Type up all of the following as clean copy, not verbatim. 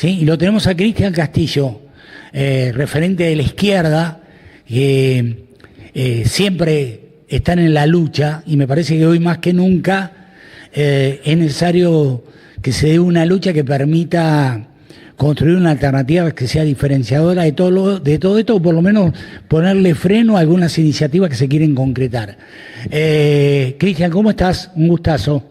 ¿sí? Y lo tenemos a Cristian Castillo, referente de la izquierda, que siempre están en la lucha, y me parece que hoy más que nunca es necesario que se dé una lucha que permita construir una alternativa que sea diferenciadora de todo esto, o por lo menos ponerle freno a algunas iniciativas que se quieren concretar. Cristian, ¿cómo estás? Un gustazo.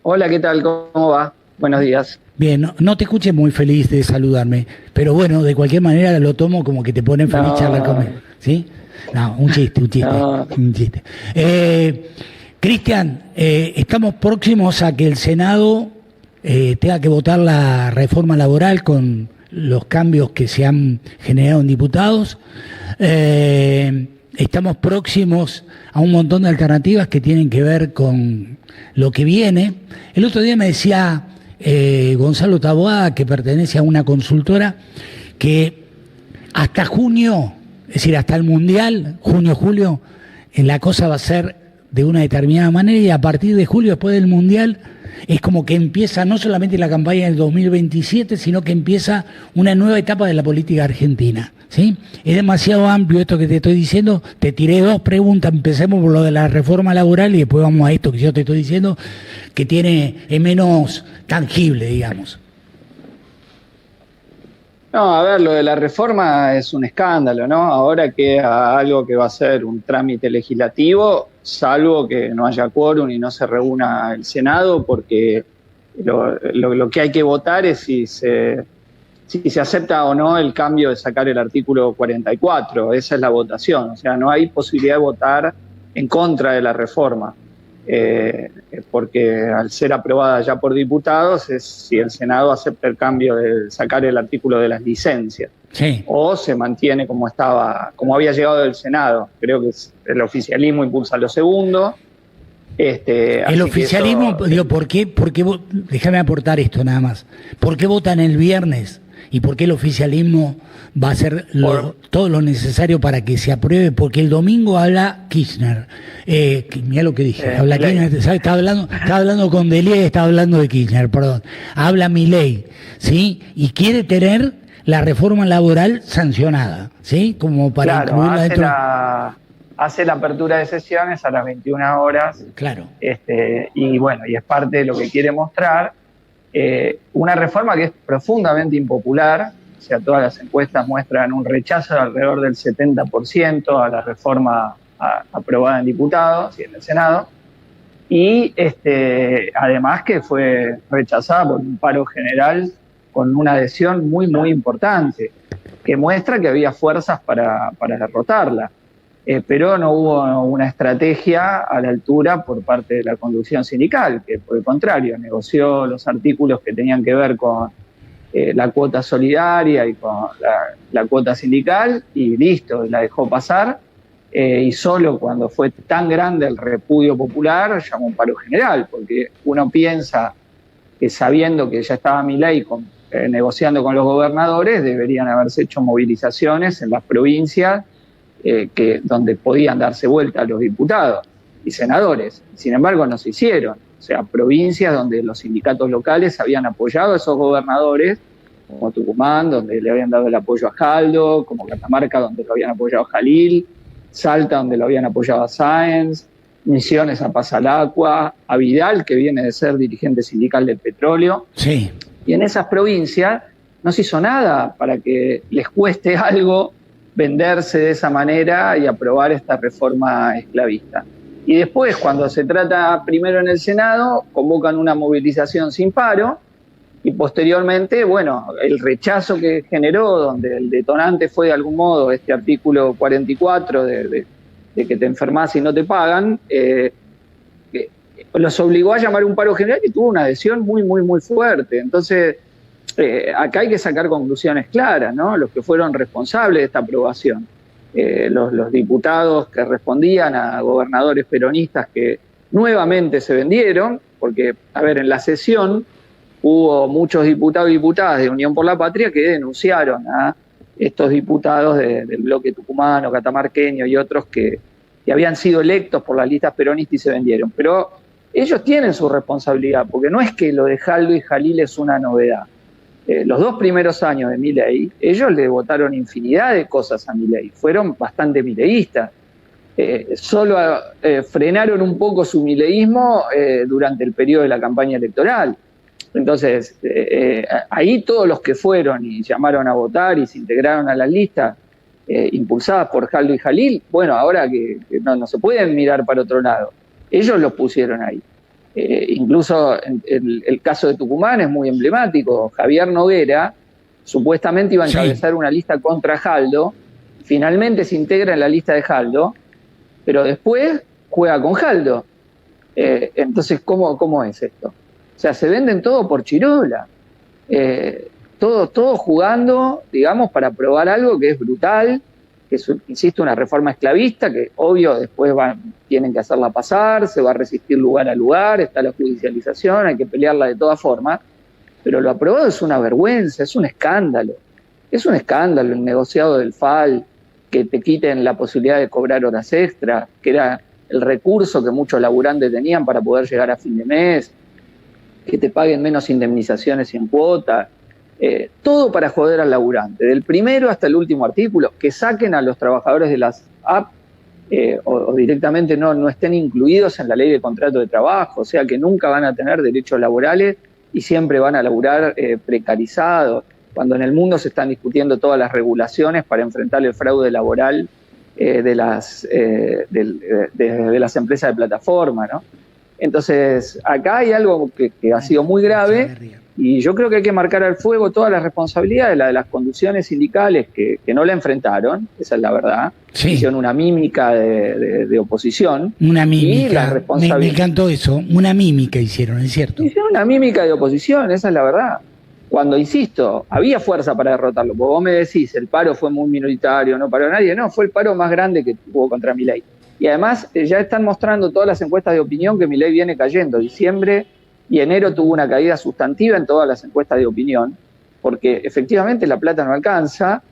Hola, ¿qué tal? ¿Cómo va? Buenos días. Bien, no te escuché muy feliz de saludarme, pero bueno, de cualquier manera lo tomo como que te ponen feliz charlar conmigo, ¿sí? No, un chiste. No. Un chiste. Cristian, estamos próximos a que el Senado tenga que votar la reforma laboral con los cambios que se han generado en diputados. Estamos próximos a un montón de alternativas que tienen que ver con lo que viene. El otro día me decía Gonzalo Taboada, que pertenece a una consultora, que hasta junio, es decir, hasta el Mundial, junio-julio, la cosa va a ser de una determinada manera, y a partir de julio, después del Mundial, es como que empieza no solamente la campaña del 2027, sino que empieza una nueva etapa de la política argentina, ¿sí? Es demasiado amplio esto que te estoy diciendo. Te tiré dos preguntas, empecemos por lo de la reforma laboral y después vamos a esto que yo te estoy diciendo, que es menos tangible, digamos. No, a ver, lo de la reforma es un escándalo, ¿no? Ahora queda algo que va a ser un trámite legislativo, salvo que no haya quórum y no se reúna el Senado, porque lo que hay que votar es si se acepta o no el cambio de sacar el artículo 44. Esa es la votación. O sea, no hay posibilidad de votar en contra de la reforma, porque al ser aprobada ya por diputados es si el Senado acepta el cambio de sacar el artículo de las licencias. Sí. O se mantiene como estaba, como había llegado del Senado. Creo que el oficialismo impulsa lo segundo. El oficialismo, digo, ¿por qué? Déjame aportar esto nada más. ¿Por qué votan el viernes? ¿Y por qué el oficialismo va a hacer todo lo necesario para que se apruebe? Porque el domingo habla Kirchner. Mirá lo que dije. Habla Kirchner, ¿sabes? Estaba hablando con Delier, estaba hablando de Kirchner, perdón. Habla Milei, ¿sí? Y quiere tener la reforma laboral sancionada, ¿sí? Como para incluirla dentro. Hace la apertura de sesiones a las 21 horas. Claro. Y bueno, y es parte de lo que quiere mostrar. Una reforma que es profundamente impopular. O sea, todas las encuestas muestran un rechazo de alrededor del 70% a la reforma aprobada en diputados y en el Senado. Y además que fue rechazada por un paro general con una adhesión muy, muy importante, que muestra que había fuerzas para derrotarla. Pero no hubo una estrategia a la altura por parte de la conducción sindical, que por el contrario negoció los artículos que tenían que ver con la cuota solidaria y con la cuota sindical, y listo, la dejó pasar, y solo cuando fue tan grande el repudio popular llamó un paro general, porque uno piensa que sabiendo que ya estaba Milei negociando con los gobernadores, deberían haberse hecho movilizaciones en las provincias donde podían darse vuelta los diputados y senadores. Sin embargo, no se hicieron. O sea, provincias donde los sindicatos locales habían apoyado a esos gobernadores, como Tucumán, donde le habían dado el apoyo a Jaldo, como Catamarca, donde lo habían apoyado a Jalil, Salta, donde lo habían apoyado a Sáenz, Misiones a Pasalacua, a Vidal, que viene de ser dirigente sindical del petróleo. Sí. Y en esas provincias no se hizo nada para que les cueste algo venderse de esa manera y aprobar esta reforma esclavista. Y después, cuando se trata primero en el Senado, convocan una movilización sin paro, y posteriormente, bueno, el rechazo que generó, donde el detonante fue de algún modo este artículo 44 de que te enfermas y no te pagan, los obligó a llamar un paro general y tuvo una adhesión muy, muy, muy fuerte. Entonces, acá hay que sacar conclusiones claras, ¿no? Los que fueron responsables de esta aprobación, los diputados que respondían a gobernadores peronistas que nuevamente se vendieron, porque, a ver, en la sesión hubo muchos diputados y diputadas de Unión por la Patria que denunciaron a estos diputados del bloque tucumano, catamarqueño y otros que habían sido electos por las listas peronistas y se vendieron. Pero ellos tienen su responsabilidad, porque no es que lo de Jaldo y Jalil es una novedad. los 2 primeros años de Milei, ellos le votaron infinidad de cosas a Milei, fueron bastante mileístas. Solo frenaron un poco su mileísmo durante el periodo de la campaña electoral. Entonces, ahí todos los que fueron y llamaron a votar y se integraron a las listas impulsadas por Jaldo y Jalil, bueno, ahora que no se pueden mirar para otro lado, ellos los pusieron ahí. Incluso el caso de Tucumán es muy emblemático. Javier Noguera supuestamente iba a encabezar una lista contra Jaldo, finalmente se integra en la lista de Jaldo, pero después juega con Jaldo. Entonces, ¿cómo es esto? O sea, se venden todo por chirola, todo jugando, digamos, para probar algo que es brutal, que es, insisto, una reforma esclavista, que obvio después tienen que hacerla pasar, se va a resistir lugar a lugar, está la judicialización, hay que pelearla de todas formas, pero lo aprobado es una vergüenza, es un escándalo el negociado del FAL, que te quiten la posibilidad de cobrar horas extra, que era el recurso que muchos laburantes tenían para poder llegar a fin de mes, que te paguen menos indemnizaciones y en cuota, todo para joder al laburante, del primero hasta el último artículo, que saquen a los trabajadores de las apps o directamente no estén incluidos en la ley de contrato de trabajo, o sea que nunca van a tener derechos laborales y siempre van a laburar precarizados, cuando en el mundo se están discutiendo todas las regulaciones para enfrentar el fraude laboral de las empresas de plataforma, ¿no? Entonces, acá hay algo que ha sido muy grave y yo creo que hay que marcar al fuego todas las responsabilidades, la de las conducciones sindicales que no la enfrentaron, esa es la verdad, hicieron una mímica de oposición. Una mímica, me encantó eso, una mímica hicieron, ¿es cierto? Hicieron una mímica de oposición, esa es la verdad. Cuando, insisto, había fuerza para derrotarlo, porque vos me decís, el paro fue muy minoritario, no paró nadie, no, fue el paro más grande que tuvo contra Milei. Y además ya están mostrando todas las encuestas de opinión que Milei viene cayendo. Diciembre y enero tuvo una caída sustantiva en todas las encuestas de opinión, porque efectivamente la plata no alcanza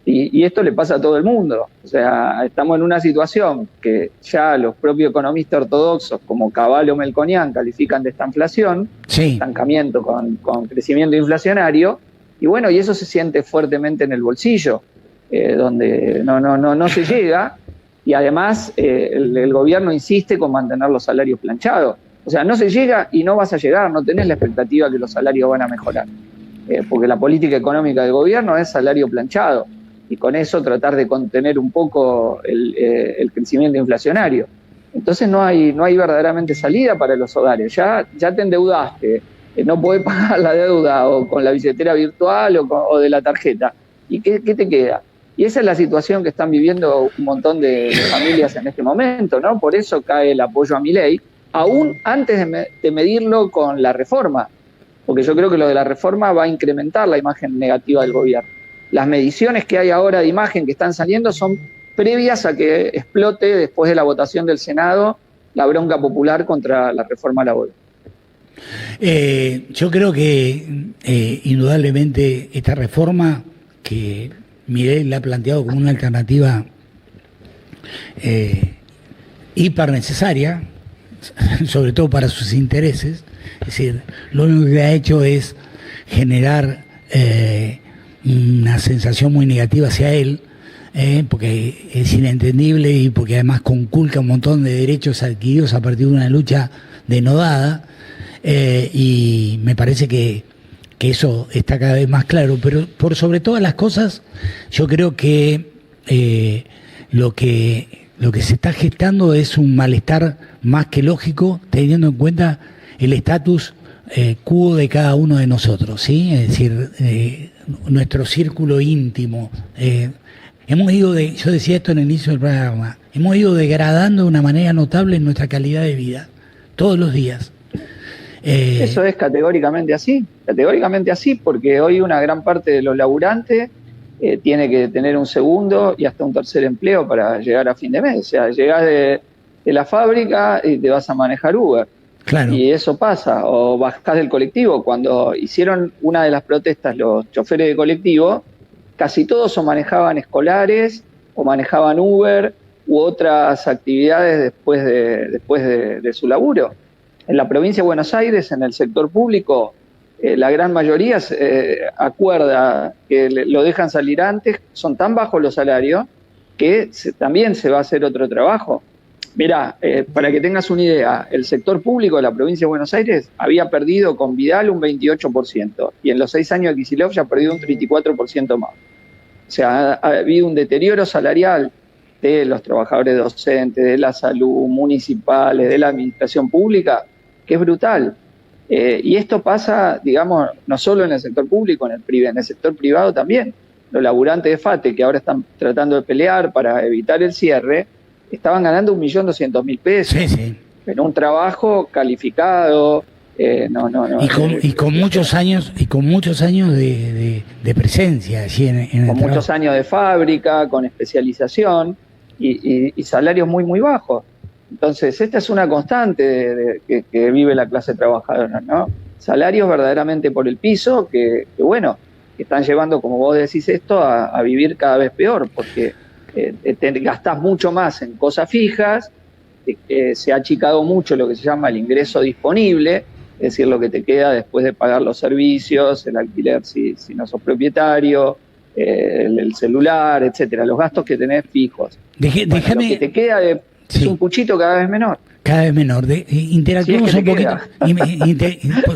y esto le pasa a todo el mundo. O sea, estamos en una situación que ya los propios economistas ortodoxos como Cavallo Melconian califican de estanflación, estancamiento con crecimiento inflacionario, y bueno, y eso se siente fuertemente en el bolsillo, donde no se llega. Y además el gobierno insiste con mantener los salarios planchados. O sea, no se llega y no vas a llegar, no tenés la expectativa que los salarios van a mejorar. Porque la política económica del gobierno es salario planchado. Y con eso tratar de contener un poco el crecimiento inflacionario. Entonces no hay verdaderamente salida para los hogares. Ya te endeudaste, no podés pagar la deuda o con la billetera virtual o de la tarjeta. ¿Y qué te queda? Y esa es la situación que están viviendo un montón de familias en este momento, ¿no? Por eso cae el apoyo a Milei, aún antes de medirlo con la reforma, porque yo creo que lo de la reforma va a incrementar la imagen negativa del gobierno. Las mediciones que hay ahora de imagen que están saliendo son previas a que explote después de la votación del Senado la bronca popular contra la reforma laboral. Yo creo que indudablemente esta reforma que Milei la ha planteado como una alternativa hiper necesaria, sobre todo para sus intereses, es decir, lo único que ha hecho es generar una sensación muy negativa hacia él, porque es inentendible y porque además conculca un montón de derechos adquiridos a partir de una lucha denodada, y me parece que eso está cada vez más claro, pero por sobre todas las cosas, yo creo que lo que se está gestando es un malestar más que lógico, teniendo en cuenta el estatus quo de cada uno de nosotros, ¿sí? Es decir, nuestro círculo íntimo. Hemos ido yo decía esto en el inicio del programa, hemos ido degradando de una manera notable nuestra calidad de vida, todos los días. Eso es categóricamente así, porque hoy una gran parte de los laburantes tiene que tener un segundo y hasta un tercer empleo para llegar a fin de mes. O sea, llegás de la fábrica y te vas a manejar Uber. Claro. Y eso pasa, o bajás del colectivo. Cuando hicieron una de las protestas los choferes de colectivo, casi todos o manejaban escolares, o manejaban Uber, u otras actividades después de su laburo. En la provincia de Buenos Aires, en el sector público, la gran mayoría acuerda que lo dejan salir antes, son tan bajos los salarios que también se va a hacer otro trabajo. Mirá, para que tengas una idea, el sector público de la provincia de Buenos Aires había perdido con Vidal un 28%, y en los 6 años de Kicillof ya ha perdido un 34% más. O sea, ha habido un deterioro salarial de los trabajadores docentes, de la salud, municipales, de la administración pública, que es brutal. Y esto pasa, digamos, no solo en el sector público, en el sector privado también. Los laburantes de FATE, que ahora están tratando de pelear para evitar el cierre, estaban ganando 1.200.000 pesos. Sí, sí. En un trabajo calificado, y con muchos años de presencia allí en el con trabajo. Muchos años de fábrica, con especialización y salarios muy, muy bajos. Entonces, esta es una constante que vive la clase trabajadora, ¿no? Salarios verdaderamente por el piso que están llevando, como vos decís esto, a vivir cada vez peor, porque te gastás mucho más en cosas fijas, se ha achicado mucho lo que se llama el ingreso disponible, es decir, lo que te queda después de pagar los servicios, el alquiler si no sos propietario, el celular, etcétera, los gastos que tenés fijos. Déjame... Lo que te queda es un puchito cada vez menor. Cada vez menor. Interactuemos si es que un poquito.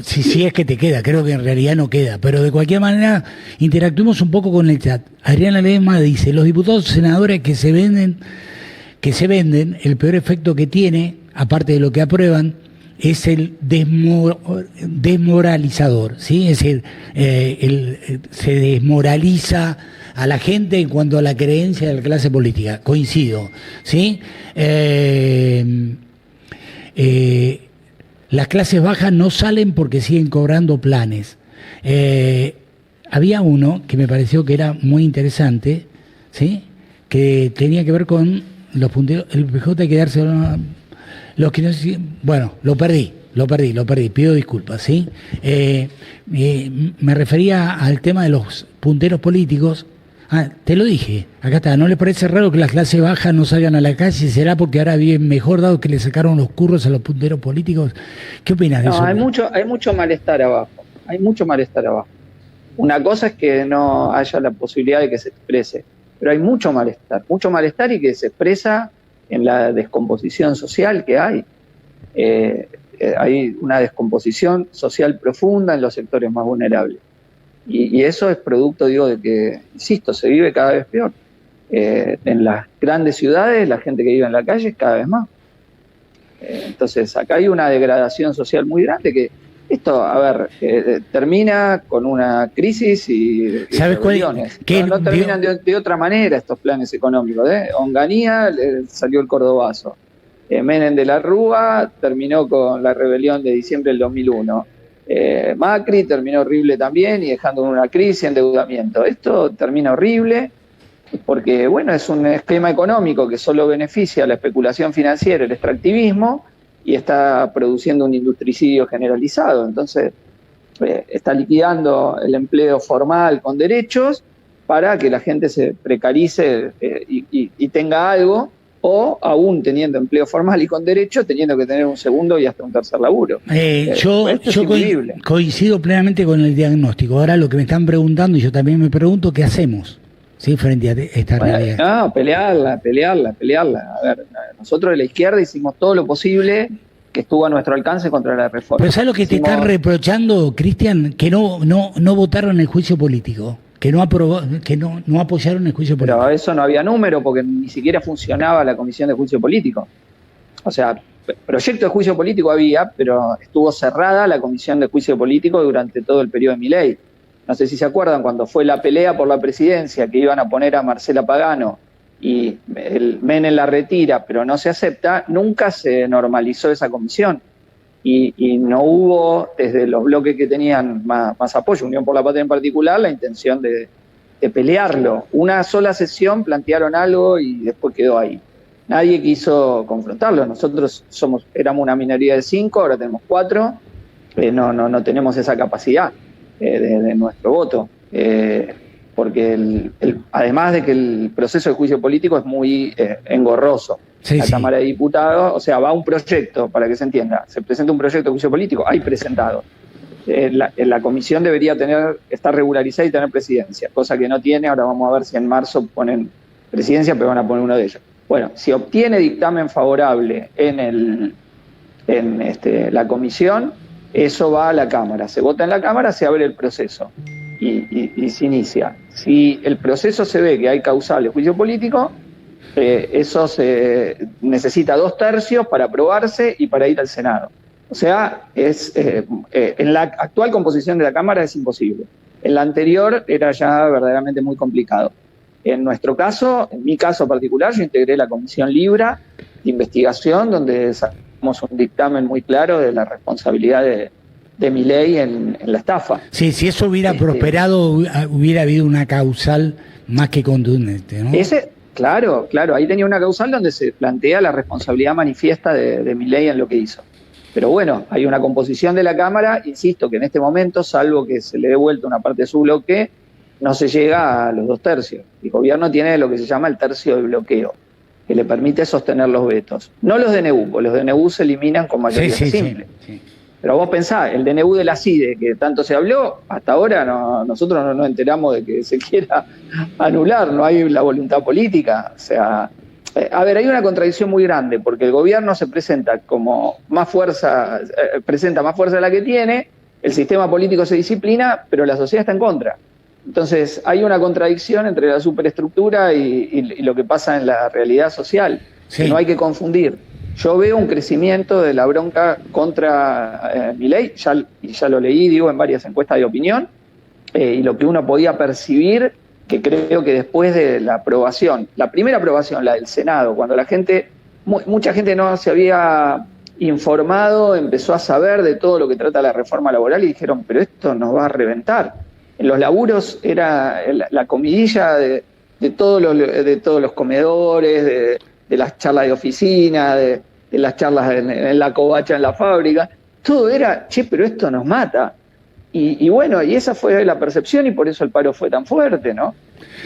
Si es que te queda, creo que en realidad no queda. Pero de cualquier manera, interactuemos un poco con el chat. Adriana Ledesma dice: los diputados y senadores que se venden, el peor efecto que tiene, aparte de lo que aprueban, es el desmoralizador, ¿sí? Es decir, se desmoraliza a la gente en cuanto a la creencia de la clase política. Coincido, ¿sí? Las clases bajas no salen porque siguen cobrando planes. Había uno que me pareció que era muy interesante, ¿sí? Que tenía que ver con los punteros. El PJ hay que darse los que no. Bueno, lo perdí, pido disculpas, ¿sí? Me refería al tema de los punteros políticos. Te lo dije, acá está. ¿No les parece raro que las clases bajas no salgan a la calle? ¿Será porque ahora viven mejor dado que le sacaron los curros a los punteros políticos? ¿Qué opinas de eso? Hay mucho malestar abajo. Una cosa es que no haya la posibilidad de que se exprese, pero hay mucho malestar y que se expresa en la descomposición social que hay. Hay una descomposición social profunda en los sectores más vulnerables. Y eso es producto, de que, insisto, se vive cada vez peor. En las grandes ciudades, la gente que vive en la calle es cada vez más. Entonces, acá hay una degradación social muy grande que esto, termina con una crisis y ¿sabes rebeliones. No terminan de otra manera estos planes económicos. Onganía salió el Cordobazo. Menem de la Rúa terminó con la rebelión de diciembre del 2001. Macri terminó horrible también y dejando una crisis, endeudamiento. Esto termina horrible porque, es un esquema económico que solo beneficia a la especulación financiera, el extractivismo, y está produciendo un industricidio generalizado. Entonces, está liquidando el empleo formal con derechos para que la gente se precarice y tenga algo, o aún teniendo empleo formal y con derecho, teniendo que tener un segundo y hasta un tercer laburo. Yo coincido plenamente con el diagnóstico. Ahora lo que me están preguntando, y yo también me pregunto, ¿qué hacemos? ¿Sí? Frente a esta realidad. No, pelearla. Nosotros de la izquierda hicimos todo lo posible que estuvo a nuestro alcance contra la reforma. Pero ¿sabes lo que te están reprochando, Cristian? Que no votaron el juicio político. Que no apoyaron el juicio político. Pero eso no había número porque ni siquiera funcionaba la comisión de juicio político. O sea, proyecto de juicio político había, pero estuvo cerrada la comisión de juicio político durante todo el periodo de Milei. No sé si se acuerdan, cuando fue la pelea por la presidencia, que iban a poner a Marcela Pagano y el Menem la retira, pero no se acepta, nunca se normalizó esa comisión. Y no hubo, desde los bloques que tenían más apoyo, Unión por la Patria en particular, la intención de pelearlo. Una sola sesión plantearon algo y después quedó ahí. Nadie quiso confrontarlo. Nosotros éramos una minoría de 5, ahora tenemos 4. No tenemos esa capacidad de nuestro voto. Porque además de que el proceso de juicio político es muy engorroso. Sí, la Cámara de Diputados, va un proyecto, para que se entienda, se presenta un proyecto de juicio político, hay presentado. la comisión debería estar regularizada y tener presidencia, cosa que no tiene. Ahora vamos a ver si en marzo ponen presidencia, pero van a poner uno de ellos. Bueno, si obtiene dictamen favorable en la comisión, eso va a la Cámara. Se vota en la Cámara, se abre el proceso y se inicia. Si el proceso se ve que hay causal de juicio político, eso se necesita 2/3 para aprobarse y para ir al Senado. O sea, en la actual composición de la Cámara es imposible. En la anterior era ya verdaderamente muy complicado. En nuestro caso, en mi caso particular, yo integré la Comisión Libra de investigación, donde sacamos un dictamen muy claro de la responsabilidad de Milei en la estafa. Sí, si eso hubiera prosperado, hubiera habido una causal más que contundente, ¿no? Claro, ahí tenía una causal donde se plantea la responsabilidad manifiesta de Milei en lo que hizo. Pero bueno, hay una composición de la Cámara, insisto, que en este momento, salvo que se le dé vuelta una parte de su bloque, no se llega a los 2/3. El gobierno tiene lo que se llama el tercio de bloqueo, que le permite sostener los vetos. No los DNU, porque los DNU se eliminan con mayoría simple. Sí. Pero vos pensás, el DNU de la CIDE, que tanto se habló, hasta ahora nosotros no nos enteramos de que se quiera anular, no hay la voluntad política. O sea, a ver, hay una contradicción muy grande, porque el gobierno se presenta como más fuerza, presenta más fuerza de la que tiene, el sistema político se disciplina, pero la sociedad está en contra. Entonces, hay una contradicción entre la superestructura y lo que pasa en la realidad social, que no hay que confundir. Yo veo un crecimiento de la bronca contra Milei, ya lo leí, digo, en varias encuestas de opinión, y lo que uno podía percibir, que creo que después de la aprobación, la primera aprobación, la del Senado, cuando mucha gente no se había informado, empezó a saber de todo lo que trata la reforma laboral y dijeron, pero esto nos va a reventar. En los laburos era la comidilla de todos los comedores, de las charlas de oficina, de las charlas en la covacha en la fábrica. Todo era, pero esto nos mata. Y bueno, y esa fue la percepción y por eso el paro fue tan fuerte, ¿no?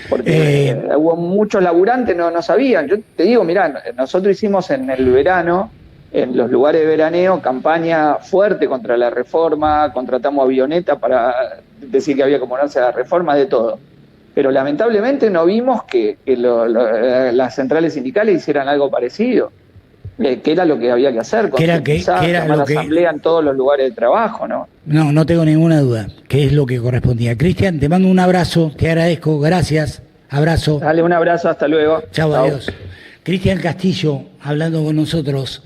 Porque hubo muchos laburantes, no sabían. Yo te digo, mirá, nosotros hicimos en el verano, en los lugares de veraneo, campaña fuerte contra la reforma, contratamos avioneta para decir que había que oponerse a la reforma, de todo. Pero lamentablemente no vimos que las centrales sindicales hicieran algo parecido, que era lo que había que hacer, tomar asamblea en todos los lugares de trabajo, ¿no? No tengo ninguna duda, que es lo que correspondía. Cristian, te mando un abrazo, te agradezco, gracias, abrazo. Dale un abrazo, hasta luego. Chau, adiós. Cristian Castillo, hablando con nosotros.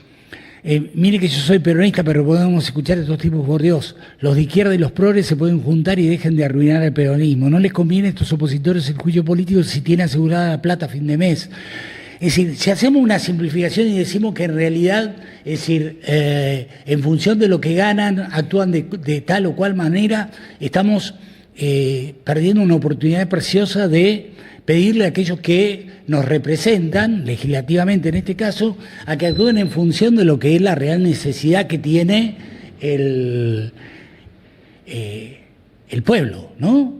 Mire que yo soy peronista, pero podemos escuchar a estos tipos, por Dios. Los de izquierda y los progres se pueden juntar y dejen de arruinar el peronismo. No les conviene a estos opositores el juicio político si tienen asegurada la plata a fin de mes. Es decir, si hacemos una simplificación y decimos que en realidad, es decir, en función de lo que ganan, actúan de tal o cual manera, estamos perdiendo una oportunidad preciosa de pedirle a aquellos que nos representan, legislativamente en este caso, a que actúen en función de lo que es la real necesidad que tiene el pueblo, ¿no?